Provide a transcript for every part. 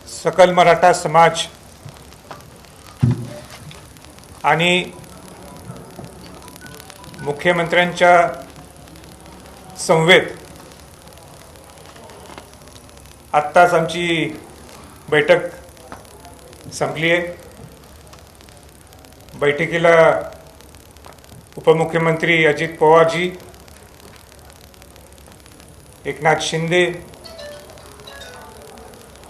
सकल मराठा समाज आणि मुख्यमंत्र्यांच्या समवेत आत्ताच आमची बैठक संपली आहे. बैठकीला उपमुख्यमंत्री अजित पवारजी, एकनाथ शिंदे,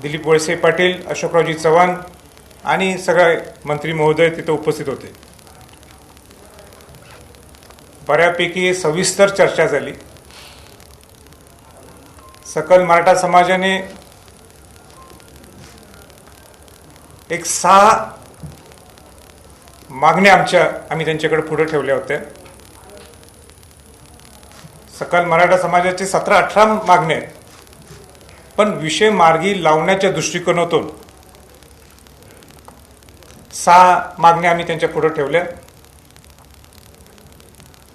दिलीप वळसे पाटील, अशोकरावजी चव्हाण आणि सगळे मंत्री महोदय तिथे उपस्थित होते. बऱ्यापैकी सविस्तर चर्चा झाली. सकल मराठा समाजाने एक 6 मागण्या आम्ही त्यांच्याकडे पुढे ठेवल्या होत्या. सकल मराठा समाजाचे 17-18 मागण्या आहेत, पण विषय मार्गी लावण्याच्या दृष्टिकोनातून 6 मागण्या आम्ही त्यांच्या पुढे ठेवल्या.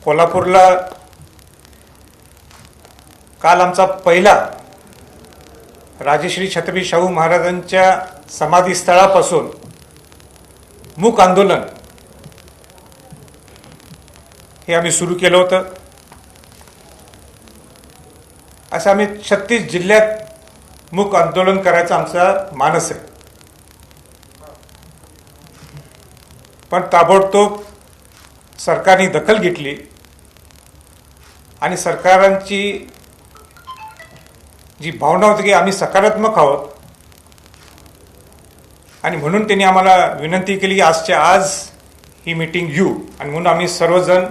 कोल्हापूरला काल आमचा पहिला राजश्री छत्रपती शाहू महाराजांच्या समाधीस्थळापासून मूक आंदोलन हे आम्ही सुरू केलं होतं. असं आम्ही 36 जिल्ह्यात मूक आंदोलन करायचा आमचा मानस आहे. पण ताबडतोब सरकारने दखल घेतली आणि सरकारांची जी भावना होती की आम्ही सकारात्मक आहोत आणि म्हणून त्यांनी आम्हाला विनंती केली की आजच्या आज ही मीटिंग घेऊ. आणि म्हणून आम्ही सर्वजण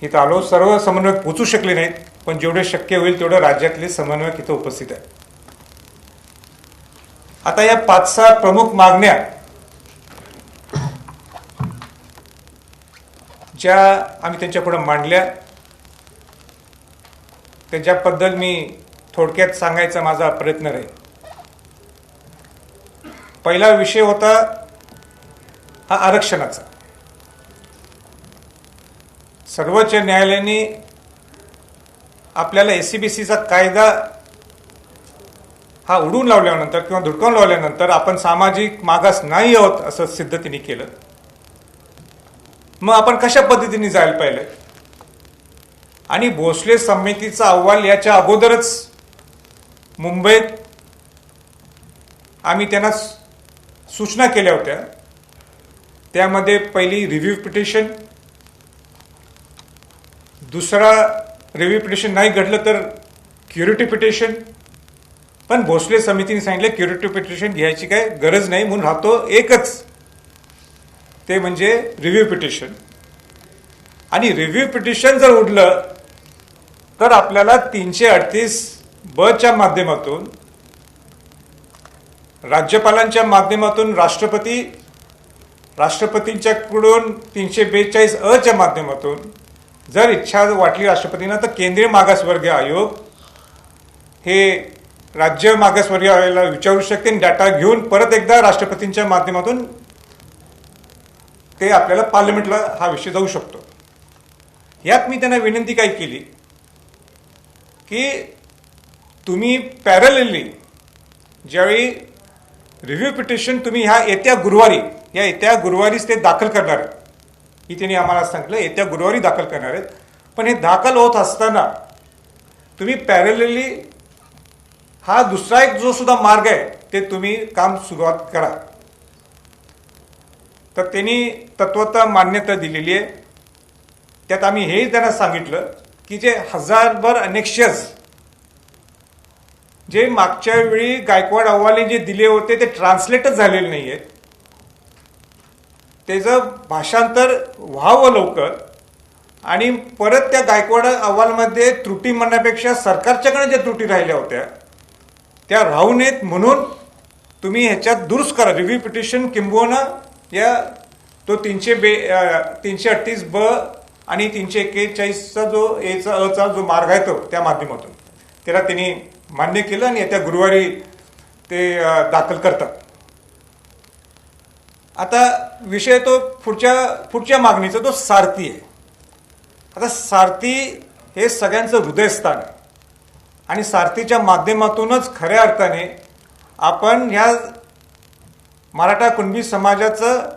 इथं आलो. सर्व समन्वयक पोचू शकले नाहीत, पण जेवढे शक्य होईल तेवढं राज्यातले समन्वयक इथं उपस्थित आहेत. आता या 5-6 प्रमुख मागण्या ज्या आम्ही त्यांच्यापुढे मांडल्या त्याच्याबद्दल मी थोडक्यात सांगायचा माझा प्रयत्न राहील. पहिला विषय होता हा आरक्षणाचा. सर्वोच्च न्यायालयाने आपल्याला एससीबीसीचा कायदा हा उडून लावल्यानंतर किंवा धुडकावून लावल्यानंतर आपण सामाजिक मागास नाही आहोत असं सिद्ध त्यांनी केलं. मग आपण कशा पद्धतीने जायला पाहिजे. आणि भोसले समितीचा अहवाल याच्या अगोदरच मुंबईत आम्ही त्यांना सूचना केल्या होत्या. त्यामध्ये पहिली रिव्ह्यू पिटिशन, दुसरा रिव्ह्यू पिटिशन नाही घडलं तर क्युरिटी पिटिशन. पण भोसले समितीने सांगितलं क्युरिटी पिटिशन घ्यायची काय गरज नाही, म्हणून राहतो एकच, ते म्हणजे रिव्ह्यू पिटिशन. आणि रिव्ह्यू पिटिशन जर उडलं तर आपल्याला 338(ब) च्या माध्यमातून, राज्यपालांच्या माध्यमातून राष्ट्रपतींच्याकडून 342(अ) च्या माध्यमातून जर इच्छा वाटली राष्ट्रपतींना तर केंद्रीय मागासवर्गीय आयोग हे राज्य मागासवर्गीय आयोगाला विचारू शकते आणि डाटा घेऊन परत एकदा राष्ट्रपतींच्या माध्यमातून ते आपल्याला पार्लमेंटला हा विषय जाऊ शकतो. यात मी त्यांना विनंती काय केली की तुम्ही पॅरलली ज्यावेळी रिव्ह्यू पिटिशन तुम्ही ह्या येत्या गुरुवारीच ते दाखल करणार आहेत. ही त्यांनी आम्हाला सांगितलं येत्या गुरुवारी दाखल करणार आहेत. पण हे दाखल होत असताना तुम्ही पॅरलली हा दुसरा एक जो सुद्धा मार्ग आहे ते तुम्ही काम सुरुवात करा. तर त्यांनी तत्वतः मान्यता दिलेली आहे. त्यात आम्ही हेही त्यांना सांगितलं की जे हजारभर अनेक्शस जे मागच्या वेळी गायकवाड अहवाले जे दिले होते ते ट्रान्सलेटच झालेले नाही आहेत. त्याचं भाषांतर व्हावं लवकर आणि परत त्या गायकवाड अहवालमध्ये त्रुटी म्हणण्यापेक्षा सरकारच्याकडे ज्या त्रुटी राहिल्या होत्या त्या राहू नयेत म्हणून तुम्ही ह्याच्यात दुरुस्त करा. रिव्ह्यू पिटिशन किंबहुना या तो 338 ब आणि 341चा जो एचा अचा जो मार्ग आहे तो त्या माध्यमातून त्याला त्यांनी मान्य केलं आणि येत्या गुरुवारी ते दाखल करतात. आता विषय तो पुढच्या मागणीचा तो सारथी आहे. आता सारथी हे सगळ्यांचं हृदयस्थान आहे आणि सारथीच्या माध्यमातूनच खऱ्या अर्थाने आपण ह्या मराठा कुणबी समाजाचं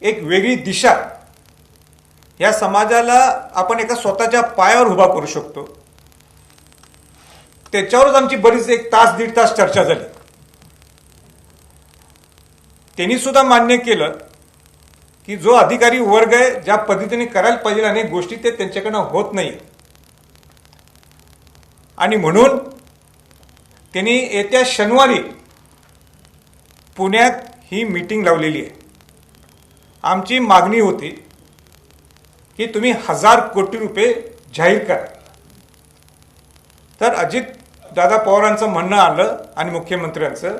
एक वेगळी दिशा, या समाजाला आपण एका स्वतःच्या पायावर उभा करू शकतो. त्याच्यावरच आमची बरीच एक तास दीड तास चर्चा झाली. त्यांनी सुद्धा मान्य केलं की जो अधिकारी वर्ग आहे ज्या पद्धतीने करायला पाहिजे अनेक गोष्टी ते त्यांच्याकडनं होत नाही आणि म्हणून त्यांनी येत्या शनिवारी पुण्यात ही मीटिंग लावलेली आहे. आमची मागणी होती की तुम्ही 1000 कोटी रुपये जाहीर करा. तर अजित दादा पवारांचं म्हणणं आलं आणि मुख्यमंत्र्यांचं,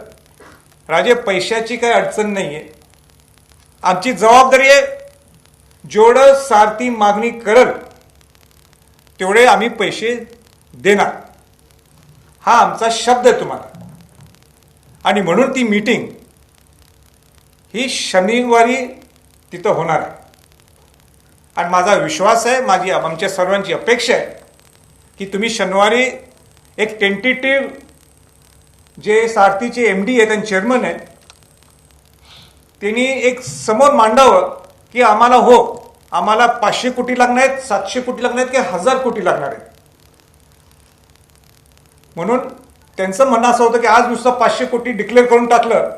राजे पैशाची काही अडचण नाही आहे, आमची जबाबदारी आहे, जेवढं सारथी मागणी करल तेवढे आम्ही पैसे देणार, हा आमचा शब्द आहे तुम्हाला. आणि म्हणून ती मीटिंग ही शनिवारी तिथं होणार आहे. आणि माझा विश्वास आहे, आमच्या सर्वांची अपेक्षा आहे की तुम्ही शनिवारी एक टेंटेटिव्ह जे सारथीचे MD आहेत आणि चेअरमन आहेत त्यांनी एक समोर मांडावं की आम्हाला 500 कोटी लागणार आहेत, 700 कोटी लागणार आहेत की 1000 कोटी लागणार आहेत. म्हणून त्यांचं म्हणणं असं होतं की आज नुसतं 500 कोटी डिक्लेअर करून टाकलं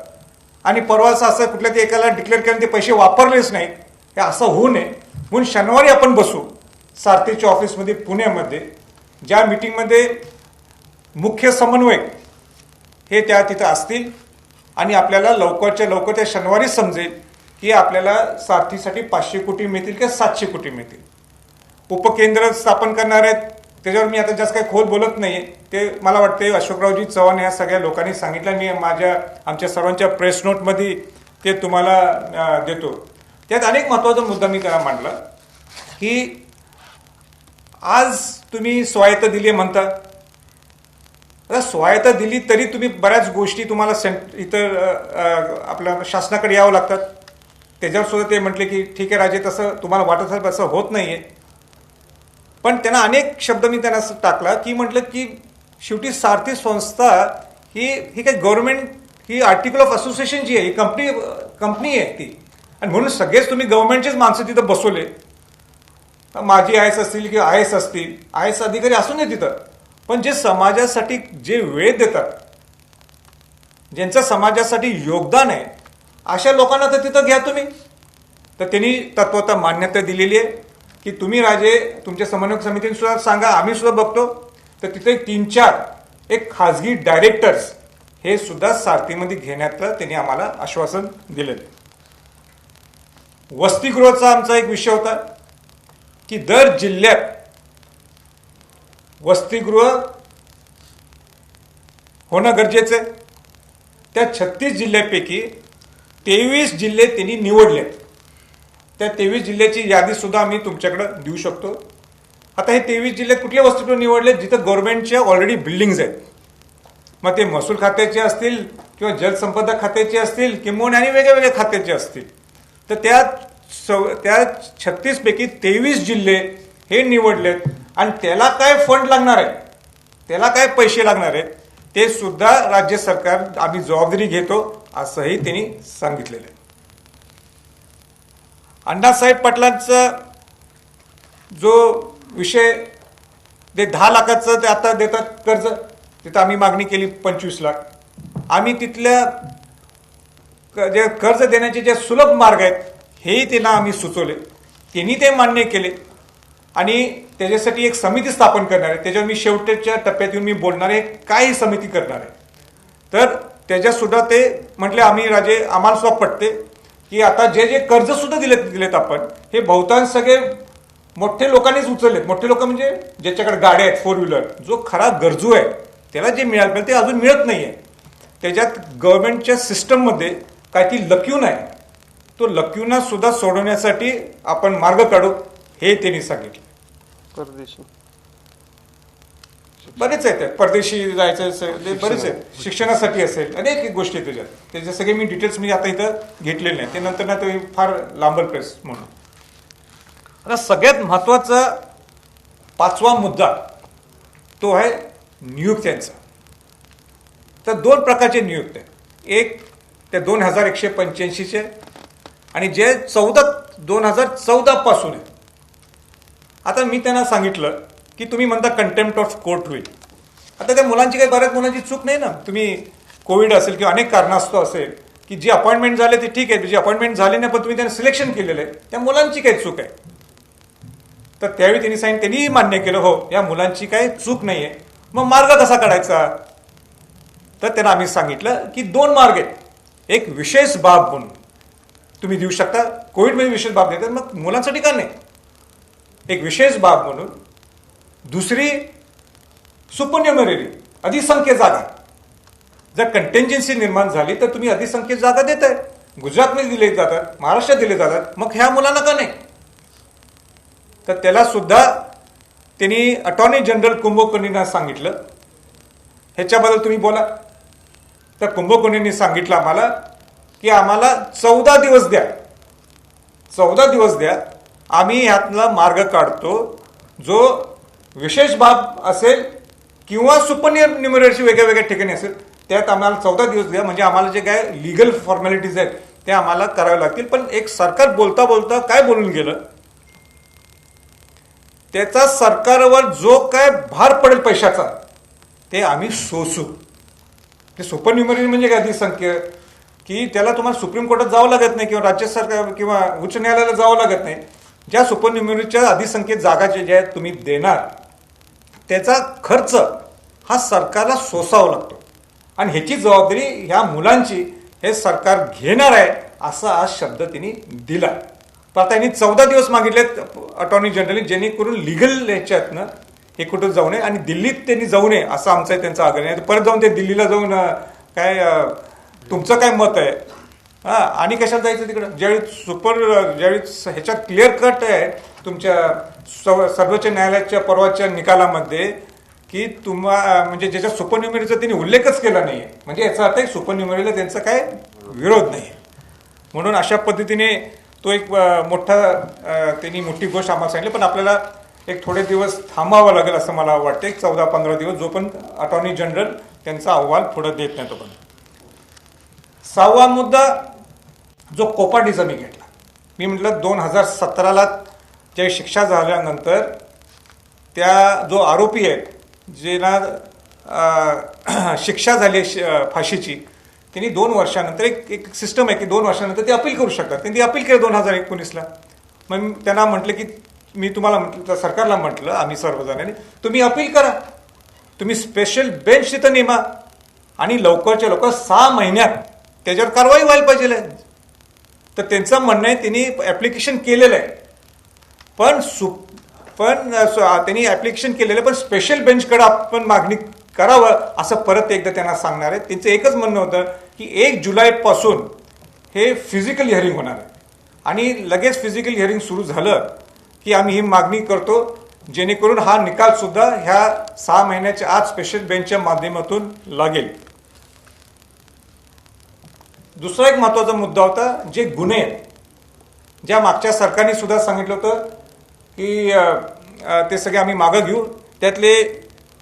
आणि परवाचं असं कुठल्या ते एकाला डिक्लेअर केलं ते पैसे वापरलेच नाहीत, हे असं होऊ नये. म्हणून शनिवारी आपण बसू सारथीच्या ऑफिसमध्ये पुण्यामध्ये, ज्या मीटिंगमध्ये मुख्य समन्वयक हे तिथं असतील आणि आपल्याला लवकरच्या लवकर त्या शनिवारी समजेल की आपल्याला सारथीसाठी 500 कोटी मिळतील किंवा 700 कोटी मिळतील. उपकेंद्र स्थापन करणार आहेत त्याच्यावर मी आता जास्त काही खोल बोलत नाही, ते मला वाटते अशोकरावजी चव्हाण या सगळ्या लोकांनी सांगितलं. मी आमच्या सर्वांच्या प्रेस नोटमध्ये ते तुम्हाला देतो. त्यात अनेक महत्त्वाचा मुद्दा मी त्याला मांडला की आज तुम्ही स्वायत्ता दिली म्हणता. आता स्वायत्ता दिली तरी तुम्ही बऱ्याच गोष्टी तुम्हाला इतर आपल्या शासनाकडे यावं लागतात. त्याच्यावर सुद्धा ते म्हटले की ठीक आहे राजे, तसं तुम्हाला वाटत असेल तसं होत नाहीये. पण त्यांना अनेक शब्द मी त्यांना टाकला की म्हटलं की शेवटी सारथी संस्था ही काही गव्हर्नमेंट, ही आर्टिकल ऑफ असोसिएशन जी आहे ही कंपनी आहे ती, आणि म्हणून सगळेच तुम्ही गव्हर्नमेंटचेच माणसं तिथं बसवले. माजी IAS असतील किंवा IAS असतील, IAS अधिकारी असू नये तिथं, पण जे समाजासाठी जे वेळ देतात, ज्यांचं समाजासाठी योगदान आहे, अशा लोकांना तर तिथं घ्या तुम्ही. तर त्यांनी तत्वतः मान्यता दिलेली आहे की तुम्ही राजे तुमच्या समन्वयक समितीने सुद्धा सांगा, आम्ही सुद्धा बघतो. तर तिथे 3-4 एक खाजगी डायरेक्टर्स हे सुद्धा सारथीमध्ये घेण्याचं त्यांनी आम्हाला आश्वासन दिलेलं आहे. वसतिगृहाचा आमचा एक विषय होता की दर जिल्ह्यात वसतिगृह होणं गरजेचं आहे. त्या 36 जिल्ह्यापैकी 23 जिल्हे त्यांनी निवडले. त्या 23 जिल्ह्याची यादी सुद्धा आम्ही तुमच्याकडे देऊ शकतो. आता हे 23 जिल्ह्यात कुठले वसतिगृह निवडले जिथं गव्हर्नमेंटच्या ऑलरेडी बिल्डिंग्ज आहेत, मग ते महसूल खात्याचे असतील किंवा जलसंपदा खात्याचे असतील किंवा आणि वेगळ्या खात्याचे असतील. तर त्या 36 पैकी 23 जिल्हे हे निवडलेत आणि त्याला काय फंड लागणार आहे, त्याला काय पैसे लागणार आहेत ते सुद्धा राज्य सरकार आम्ही जबाबदारी घेतो असंही त्यांनी सांगितलेलं आहे. अण्णासाहेब पाटलांचा जो विषय ते 10 लाखाचं ते आता देतात कर्ज, तिथं आम्ही मागणी केली 25 लाख. आम्ही तिथल्या जे कर्ज देण्याचे जे सुलभ मार्ग आहेत हेही त्यांना आम्ही सुचवले, त्यांनी ते मान्य केले आणि त्याच्यासाठी एक समिती स्थापन करणार आहे. त्याच्यावर मी शेवटच्या टप्प्यात येऊन मी बोलणार आहे काय ही समिती करणार आहे. तर त्याच्यात सुद्धा ते म्हटले आम्ही राजे आम्हाला सुद्धा पटते की आता जे कर्ज सुद्धा दिलेत आपण हे बहुतांश सगळे मोठे लोकांनीच उचललेत. मोठे लोक म्हणजे ज्याच्याकडे गाड्या आहेत 4 व्हीलर, जो खरा गरजू आहे त्याला जे मिळालं पाहिजे ते अजून मिळत नाहीये. त्याच्यात गव्हर्नमेंटच्या सिस्टममध्ये काही लक्यून आहे तो लक्युना सुद्धा सोडवण्यासाठी आपण मार्ग काढू, हे त्यांनी सांगितलं. परदेशी बरेच आहेत, परदेशी जायचं असेल, बरेच आहेत, शिक्षणासाठी असेल, अनेक गोष्टी आहेत त्याच्यात. त्याचे सगळे मी डिटेल्स मी आता इथं घेतलेले नाही, ते नंतर ना ते फार लांबल प्रेस म्हणून. आता सगळ्यात महत्वाचा 5वा मुद्दा तो आहे नियुक्त्यांचा. तर 2 प्रकारचे नियुक्त आहेत. एक ते 2185चे आणि जे 2014 पासून आहे. आता मी त्यांना सांगितलं की तुम्ही म्हणता कंटेम्प्ट ऑफ कोर्ट होईल. आता त्या मुलांची काही बऱ्याच मुलांची चूक नाही ना. तुम्ही कोविड असेल किंवा अनेक कारणास्तव असेल की जे अपॉइंटमेंट झाले ते ठीक आहे, जे अपॉइंटमेंट झाले नाही पण तुम्ही त्यांना सिलेक्शन केलेलं आहे, त्या मुलांची काही चूक आहे. तर त्यावेळी त्यांनी सांगितलं, त्यांनी मान्य केलं हो या मुलांची काही चूक नाही आहे. मग मार्ग कसा काढायचा? तर त्यांना आम्ही सांगितलं की 2 मार्ग आहेत. एक विशेष बाब म्हणून तुम्ही देऊ शकता, कोविडमध्ये विशेष बाब देतात, मग मुलांसाठी का नाही? एक विशेष बाब म्हणून. दुसरी सुपरन्युमररी, अधिसंख्य जागा. जर कंटेंजन्सी निर्माण झाली तर तुम्ही अधिसंख्य जागा देताय. गुजरातमध्ये दिले जातात, महाराष्ट्रात दिले जातात, मग ह्या मुलांना का नाही? तर त्याला सुद्धा त्यांनी अटॉर्नी जनरल कुंभकोणींना सांगितलं ह्याच्याबद्दल तुम्ही बोला. तर कुंभकोणींनी सांगितलं आम्हाला की आम्हाला 14 दिवस द्या, 14 दिवस द्या, आम्ही ह्यातला मार्ग काढतो. जो विशेष बाब असेल किंवा सुपरन्युमररीची वेगळ्या वेगळ्या ठिकाणी असेल त्यात आम्हाला 14 दिवस द्या, म्हणजे आम्हाला जे काय लिगल फॉर्मॅलिटीज आहेत ते आम्हाला करावे लागतील. पण एक सरकार बोलता बोलता काय बोलून गेलं, त्याचा सरकारवर जो काय भार पडेल पैशाचा ते आम्ही सोसू. ते सुपरन्युमररी म्हणजे काय अधिसंख्य की त्याला तुम्हाला सुप्रीम कोर्टात जावं लागत नाही किंवा राज्य सरकार किंवा उच्च न्यायालयाला जावं लागत नाही. ज्या सुपरन्युमररीच्या अधिसंख्येत जागा ज्या तुम्ही देणार त्याचा खर्च हा सरकारला सोसावा लागतो आणि ह्याची जबाबदारी ह्या मुलांची हे सरकार घेणार आहे, असा आज शब्द त्यांनी दिला. पण आता यांनी 14 दिवस मागितलेत अटॉर्नी जनरलनी, जेणेकरून लिगल ह्याच्यातनं हे कुठं जाऊ नये आणि दिल्लीत त्यांनी जाऊ नये असं आमचं त्यांचा आग्रह आहे. परत जाऊन ते दिल्लीला जाऊन काय तुमचं काय मत आहे आणि कशाला जायचं तिकडं? ज्यावेळी ह्याच्यात क्लिअर कट आहे तुमच्या सर्वोच्च न्यायालयाच्या परवाच्या निकालामध्ये की म्हणजे ज्याच्या सुपरन्युमरीचा त्यांनी उल्लेखच केला नाही, म्हणजे याचा अर्थ सुपरन्युमरीला त्यांचा काय विरोध नाही. म्हणून अशा पद्धतीने तो एक मोठा त्यांनी मोठी गोष्ट आम्हाला सांगितली. पण आपल्याला एक थोडे दिवस थांबावं लागेल असं मला वाटतं, एक 14-15 दिवस, जो पण अटॉर्नी जनरल त्यांचा अहवाल पुढे देत नाही तो पण. 6वा मुद्दा जो कोपाटीचा मी घेतला. मी म्हटलं 2017ला ज्या शिक्षा झाल्यानंतर त्या जो आरोपी आहेत ज्यांना शिक्षा झाली फाशीची, त्यांनी 2 वर्षानंतर एक सिस्टम आहे की 2 वर्षानंतर ते अपील करू शकतात. त्यांनी अपील केलं 2019ला. मग त्यांना म्हटलं की मी तुम्हाला म्हटलं, सरकारला म्हटलं आम्ही सर्वजणांनी, तुम्ही अपील करा, तुम्ही स्पेशल बेंच तिथं नेमा आणि लवकरच्या लवकर 6 महिन्यात त्याच्यावर कारवाई व्हायला पाहिजे. तर त्यांचं म्हणणं आहे त्यांनी ऍप्लिकेशन केलेलं आहे, पण त्यांनी ऍप्लिकेशन केलेलं आहे पण स्पेशल बेंचकडे आपण मागणी करावं असं परत एकदा त्यांना सांगणार आहे. त्यांचं एकच म्हणणं होतं की 1 जुलैपासून हे फिजिकल हिअरिंग होणार आहे आणि लगेच फिजिकल हिअरिंग सुरू झालं की आम्ही ही मागणी करतो, जेणेकरून हा निकाल सुद्धा ह्या 6 महिन्याच्या आत स्पेशल बेंचच्या माध्यमातून लागेल. दुसरा एक महत्वाचा मुद्दा होता जे गुन्हे आहेत, ज्या मागच्या सरकारने सुद्धा सांगितलं होतं की ते सगळे आम्ही मागं घेऊ. त्यातले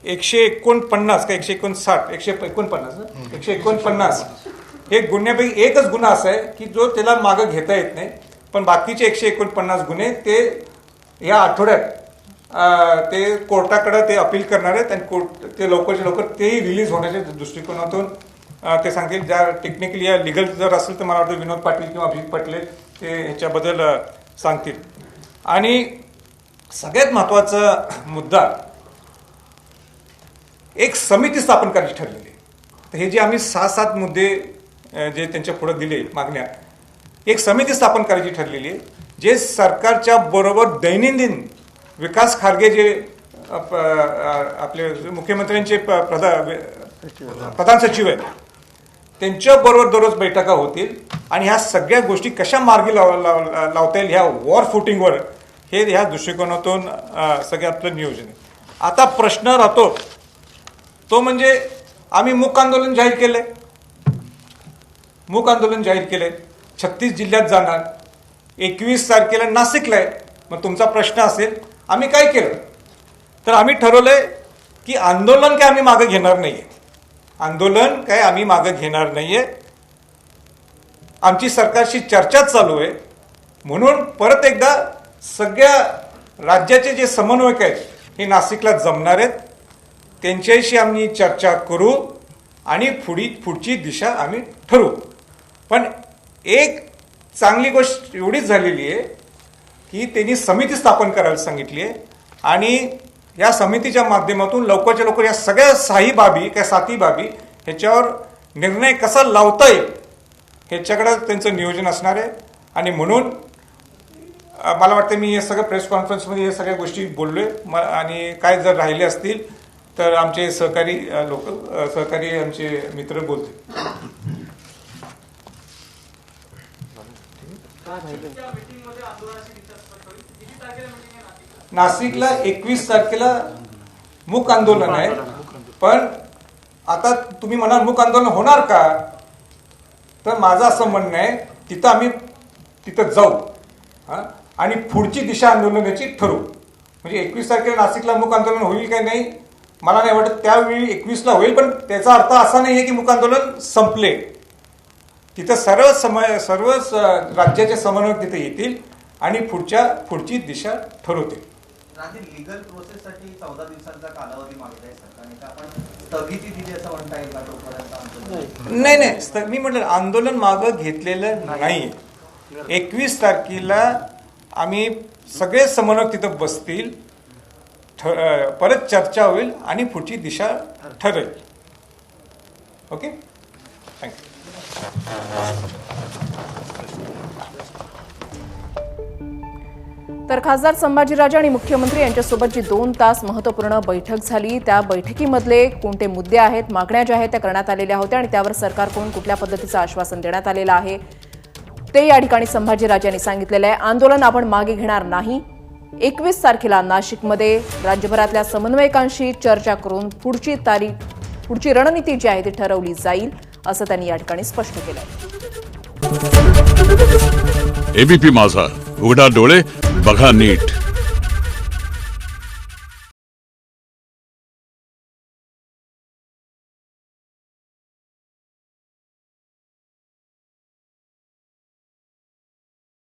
149 का 149 हे गुन्ह्यापैकी एकच गुन्हा असा आहे की जो त्याला मागं घेता येत नाही, पण बाकीचे 149 गुन्हे ते या आठवड्यात ते कोर्टाकडे ते अपील करणार आहेत आणि कोर्ट ते लवकरच्या लवकर तेही रिलीज होण्याच्या दृष्टिकोनातून ते सांगतील. ज्या टेक्निकली या लिगल जर असेल तर मला वाटतं विनोद पाटील किंवा अभिजित पाटील ते ह्याच्याबद्दल सांगतील. आणि सगळ्यात महत्वाचा मुद्दा, एक समिती स्थापन करायची ठरलेली आहे. तर हे जे आम्ही 6-7 मुद्दे जे त्यांच्या पुढे दिले मागण्या, एक समिती स्थापन करायची ठरलेली आहे जे सरकारच्या बरोबर दैनंदिन विकास खारगे जे आपले मुख्यमंत्र्यांचे प्रधान सचिव आहेत त्यांच्याबरोबर दररोज बैठका होतील आणि ह्या सगळ्या गोष्टी कशा मार्गी लावता येईल ह्या वॉर फुटिंगवर हे ह्या दृष्टिकोनातून सगळं आपलं नियोजन आहे. आता प्रश्न राहतो तो म्हणजे आम्ही मूक आंदोलन जाहीर केले, मूक आंदोलन जाहीर केले, 36 जिल्ह्यात जाणार, 21 तारखेला नाशिकला आहे. मग तुमचा प्रश्न असेल आम्ही काय केलं, तर आम्ही ठरवलंय की आंदोलन काय आम्ही मागं घेणार नाहीये, आंदोलन काय आम्ही मागं घेणार नाहीये. आमची सरकारशी चर्चा चालू आहे, म्हणून परत एकदा सगळ्या राज्याचे जे समन्वयक आहेत हे नाशिकला जमणार आहेत, त्यांच्याशी आम्ही चर्चा करू आणि पुढची दिशा आम्ही ठरवू. पण एक चांगली गोष्ट एवढीच झालेली आहे की त्यांनी समिती स्थापन करायला सांगितली आहे आणि या समितीच्या माध्यमातून लवकरच्या लवकर या सगळ्या 6 बाबी काय 7 बाबी ह्याच्यावर निर्णय कसा लावता येईल ह्याच्याकडे त्यांचं नियोजन असणार आहे. आणि म्हणून मला वाटतं मी हे सगळं प्रेस कॉन्फरन्समध्ये हे सगळ्या गोष्टी बोललोय आणि काय जर राहिले असतील तर आमचे सहकारी सहकारी आमचे मित्र बोलतील. नाशिकला 21 तारखेला मूक आंदोलन आहे, पण आता तुम्ही म्हणाल मूक आंदोलन होणार का, तर माझं असं म्हणणं आहे तिथं आम्ही तिथं जाऊ आणि पुढची दिशा आंदोलनाची ठरवू. म्हणजे 21 तारखेला नाशिकला मूक आंदोलन होईल काय नाही मला नाही वाटत, त्यावेळी 21ला होईल, पण त्याचा अर्थ असा नाही आहे की मूक आंदोलन संपले. तिथं सर्व राज्याचे समन्वयक तिथे येतील आणि पुढची दिशा ठरवतील. लीगल प्रोसेससाठी 14 दिवसांचा कालावधी मागताय सरकारने, का आपण स्थगिती दिली असं म्हणता येईल का तोपर्यंत? नाही, मी म्हटलं आंदोलन मागं घेतलेलं नाही. 21 तारखेला आम्ही सगळे समन्वयक तिथं बसतील, परत चर्चा होईल आणि पुढची दिशा ठरेल. Okay, thank you. तर खासदार संभाजीराजे आणि मुख्यमंत्री यांच्यासोबत जी 2 तास महत्त्वपूर्ण बैठक झाली, त्या बैठकीमधले कोणते मुद्दे आहेत, मागण्या ज्या आहेत त्या करण्यात आलेल्या होत्या आणि त्यावर सरकारकडून कुठल्या पद्धतीचं आश्वासन देण्यात आलेलं आहे ते या ठिकाणी संभाजीराजे यांनी सांगितलेलं आहे. आंदोलन आपण मागे घेणार नाही. 21 तारखेला नाशिकमध्ये राज्यभरातल्या समन्वयकांशी चर्चा करून पुढची रणनीती जी आहे ती ठरवली जाईल असं त्यांनी या ठिकाणी स्पष्ट केलंय. एबीपी माझा, उघडा डोळे बघा नीट.